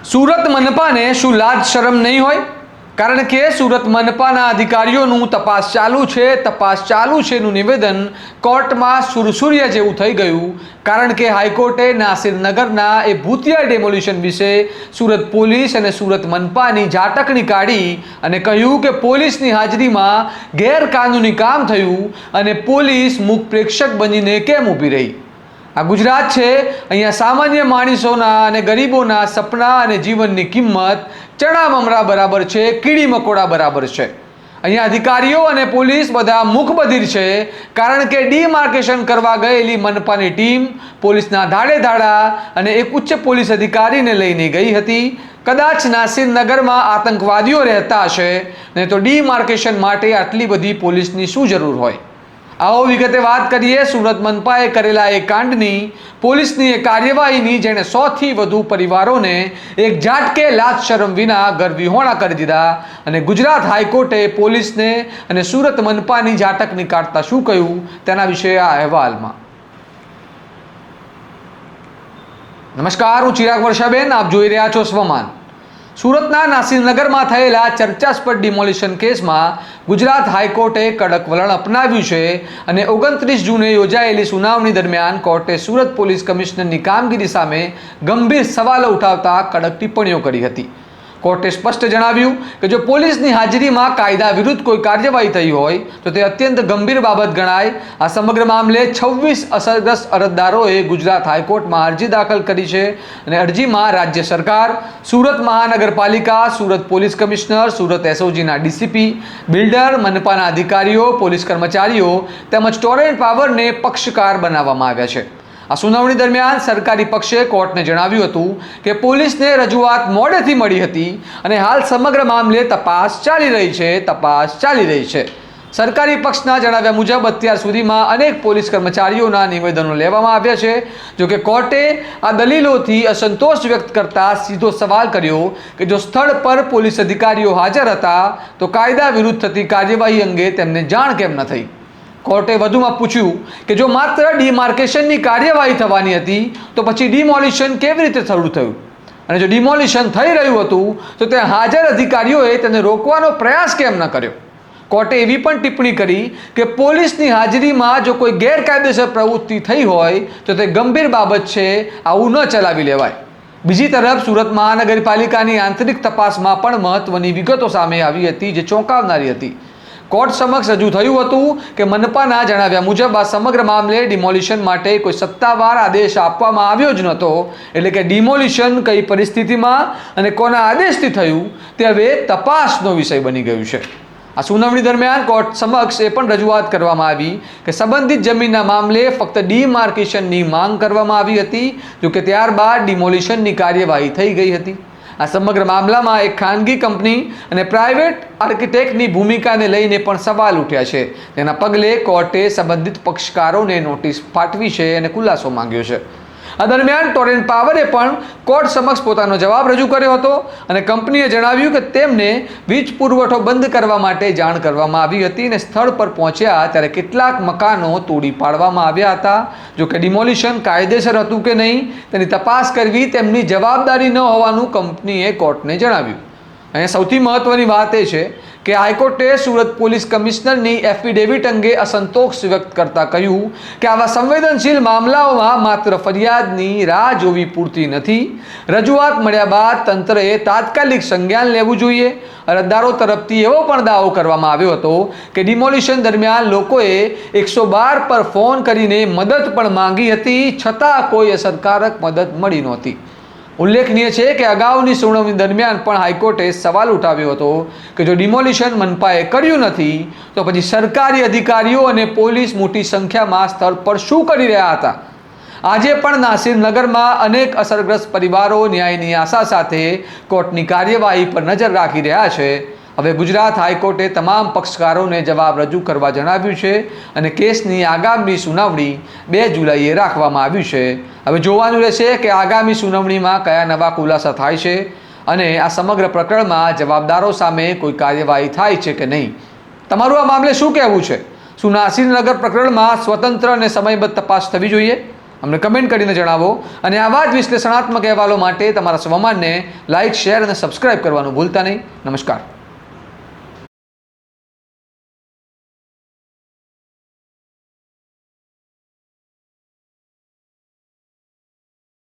સુરત મનપાને શું લાજ શરમ નહીં હોય? કારણ કે સુરત મનપાના અધિકારીઓનું તપાસ ચાલુ છેનું નિવેદન કોર્ટમાં સુરસુરિયા જેવું થઈ ગયું. કારણ કે હાઈકોર્ટે નાસિરનગરના એ ભૂતિયા ડેમોલિશન વિશે સુરત પોલીસ અને સુરત મનપાની ઝાટકણી કાઢી અને કહ્યું કે પોલીસની હાજરીમાં ગેરકાનૂની કામ થયું અને પોલીસ મૂક પ્રેક્ષક બનીને કેમ ઊભી રહી. આ ગુજરાત છે. અહીંયા સામાન્ય માણસોના અને ગરીબોના સપના અને જીવનની કિંમત ચણા મમરા બરાબર છે, કીડી મકોડા બરાબર છે. અહીંયા અધિકારીઓ અને પોલીસ બધા મુખબધિર છે. કારણ કે ડીમાર્કેશન કરવા ગયેલી મનપાની ટીમ પોલીસના ધાડે ધાડા અને એક ઉચ્ચ પોલીસ અધિકારીને લઈને ગઈ હતી. કદાચ નાસિરનગરમાં આતંકવાદીઓ રહેતા હશે ને તો ડીમાર્કેશન માટે આટલી બધી પોલીસની શું જરૂર હોય? આવો વિગતે વાત કરીએ સુરત મનપાએ કરેલા એ કાંડની, પોલીસની એ કાર્યવાહીની જેણે 100થી વધુ પરિવારોને એક ઝાટકે લાજ શરમ વિના ઘર વિહોણા કરી દીધા. અને ગુજરાત હાઈકોર્ટે પોલીસને અને સુરત મનપાની ઝાટકની કાઢતા શું કહ્યું તેના વિશે આ અહેવાલમાં. નમસ્કાર, હું ચિરાગ વર્ષાબેન, આપ જોઈ રહ્યા છો સ્વમાન. સુરતના નાસિરનગરમાં થયેલા ચર્ચાસ્પદ ડિમોલિશન કેસમાં ગુજરાત હાઈકોર્ટે કડક વલણ અપનાવ્યું છે અને 29 જૂને યોજાયેલી સુનાવણી દરમિયાન કોર્ટે સુરત પોલીસ કમિશનરની કામગીરી સામે ગંભીર સવાલો ઉઠાવતા કડક ટિપ્પણીઓ કરી હતી. કોર્ટે સ્પષ્ટ જણાવ્યું કે જો પોલીસની હાજરીમાં કાયદા વિરુદ્ધ કોઈ કાર્યવાહી થઈ હોય તો તે અત્યંત ગંભીર બાબત ગણાય. આ સમગ્ર મામલે 26 અસરગ્રસ્ત અરજદારોએ ગુજરાત હાઈકોર્ટમાં અરજી દાખલ કરી છે અને અરજીમાં રાજ્ય સરકાર, સુરત મહાનગરપાલિકા, સુરત પોલીસ કમિશનર, સુરત એસઓજીના ડીસીપી, બિલ્ડર, મનપાના અધિકારીઓ, પોલીસ કર્મચારીઓ તેમજ ટોરેન્ટ પાવરને પક્ષકાર બનાવવામાં આવ્યા છે. આ સુનાવણી દરમિયાન સરકારી પક્ષે કોર્ટને જણાવ્યું હતું કે પોલીસને રજૂઆત મોડેથી મળી હતી અને હાલ સમગ્ર મામલે તપાસ ચાલી રહી છે. સરકારી પક્ષના જણાવ્યા મુજબ અત્યાર સુધીમાં અનેક પોલીસ કર્મચારીઓના નિવેદનો લેવામાં આવ્યા છે. જોકે કોર્ટે આ દલીલોથી અસંતોષ વ્યક્ત કરતા સીધો સવાલ કર્યો કે જો સ્થળ પર પોલીસ અધિકારીઓ હાજર હતા તો કાયદા વિરુદ્ધ થતી કાર્યવાહી અંગે તેમને જાણ કેમ ન થઈ. કોર્ટે વધુમાં પૂછ્યું કે જો માત્ર ડીમાર્કેશનની કાર્યવાહી થવાની હતી તો પછી ડિમોલિશન કેવી રીતે શરૂ થયું? અને જો ડિમોલિશન થઈ રહ્યું હતું તો ત્યાં હાજર અધિકારીઓએ તેને રોકવાનો પ્રયાસ કેમ ન કર્યો? કોર્ટે એવી પણ ટિપ્પણી કરી કે પોલીસની હાજરીમાં જો કોઈ ગેરકાયદેસર પ્રવૃત્તિ થઈ હોય તો તે ગંભીર બાબત છે, આવું ન ચલાવી લેવાય. બીજી તરફ સુરત મહાનગરપાલિકાની આંતરિક તપાસમાં પણ મહત્વની વિગતો સામે આવી હતી જે ચોંકાવનારી હતી. કોર્ટ સમક્ષ રજૂ થયું હતું કે મનપાના જણાવ્યા મુજબ આ સમગ્ર મામલે ડિમોલિશન માટે કોઈ સત્તાવાર આદેશ આપવામાં આવ્યો જ નહોતો. એટલે કે ડિમોલિશન કઈ પરિસ્થિતિમાં અને કોના આદેશથી થયું તે હવે તપાસનો વિષય બની ગયું છે. આ સુનાવણી દરમિયાન કોર્ટ સમક્ષ એ પણ રજૂઆત કરવામાં આવી કે સંબંધિત જમીનના મામલે ફક્ત ડીમાર્કેશનની માંગ કરવામાં આવી હતી. જોકે ત્યારબાદ ડિમોલિશનની કાર્યવાહી થઈ ગઈ હતી. આ સમગ્ર મામલામાં એક ખાનગી કંપની અને પ્રાઇવેટ આર્કિટેક્ટની ભૂમિકાને લઈને પણ સવાલ ઉઠ્યા છે. તેના પગલે કોર્ટે સંબંધિત પક્ષકારોને નોટિસ પાઠવી છે અને ખુલાસો માંગ્યો છે. આ દરમિયાન ટોરેન્ટ પાવરે પણ કોર્ટ સમક્ષ પોતાનો જવાબ રજૂ કર્યો હતો અને કંપનીએ જણાવ્યું કે તેમને વીજ પુરવઠો બંધ કરવા માટે જાણ કરવામાં આવી હતી અને સ્થળ પર પહોંચ્યા ત્યારે કેટલાક મકાનો તોડી પાડવામાં આવ્યા હતા. જો કે ડિમોલિશન કાયદેસર હતું કે નહીં તેની તપાસ કરવી તેમની જવાબદારી ન હોવાનું કંપનીએ કોર્ટને જણાવ્યું. અહીંયા સૌથી મહત્વની વાત એ છે કે હાઈકોર્ટે સુરત પોલીસ કમિશનરની એફિડેવિટ અંગે અસંતોષ વ્યક્ત કરતા કહ્યું કે આવા સંવેદનશીલ મામલાઓમાં માત્ર ફરિયાદની રાહ જોવી પૂરતી નથી. રજૂઆત મળ્યા બાદ તંત્રએ તાત્કાલિક સંજ્ઞાન લેવું જોઈએ. અરજદારો તરફથી એવો પણ દાવો કરવામાં આવ્યો હતો કે ડિમોલિશન દરમિયાન લોકોએ 112 પર ફોન કરીને મદદ પણ માંગી હતી, છતાં કોઈ અસરકારક મદદ મળી નહોતી. ઉલ્લેખનીય છે કે અગાઉની સુનાવણી દરમિયાન પણ હાઈકોર્ટે સવાલ ઉઠાવ્યો હતો કે જો ડિમોલિશન મનપાએ કર્યું નથી તો પછી સરકારી અધિકારીઓ અને પોલીસ મોટી સંખ્યામાં સ્થળ પર શું કરી રહ્યા હતા? આજે પણ નાસિરનગરમાં અનેક અસરગ્રસ્ત પરિવારો ન્યાયની આશા સાથે કોર્ટની કાર્યવાહી પર નજર રાખી રહ્યા છે. હવે ગુજરાત હાઈકોર્ટે તમામ પક્ષકારોને જવાબ રજૂ કરવા જણાવ્યું છે અને કેસની આગામી સુનાવણી 2 જુલાઈએ રાખવામાં આવ્યું છે. હવે જોવાનું રહેશે કે આગામી સુનાવણીમાં કયા નવા ખુલાસા થાય છે અને આ સમગ્ર પ્રકરણમાં જવાબદારો સામે કોઈ કાર્યવાહી થાય છે કે નહીં. તમારું આ મામલે શું કહેવું છે? શું નાસિરનગર પ્રકરણમાં સ્વતંત્ર અને સમયબદ્ધ તપાસ થવી જોઈએ? અમને કમેન્ટ કરીને જણાવો અને આવા જ વિશ્લેષણાત્મક અહેવાલો માટે તમારા સ્વમાનને લાઇક, શેર અને સબસ્ક્રાઇબ કરવાનું ભૂલતા નહીં. નમસ્કાર.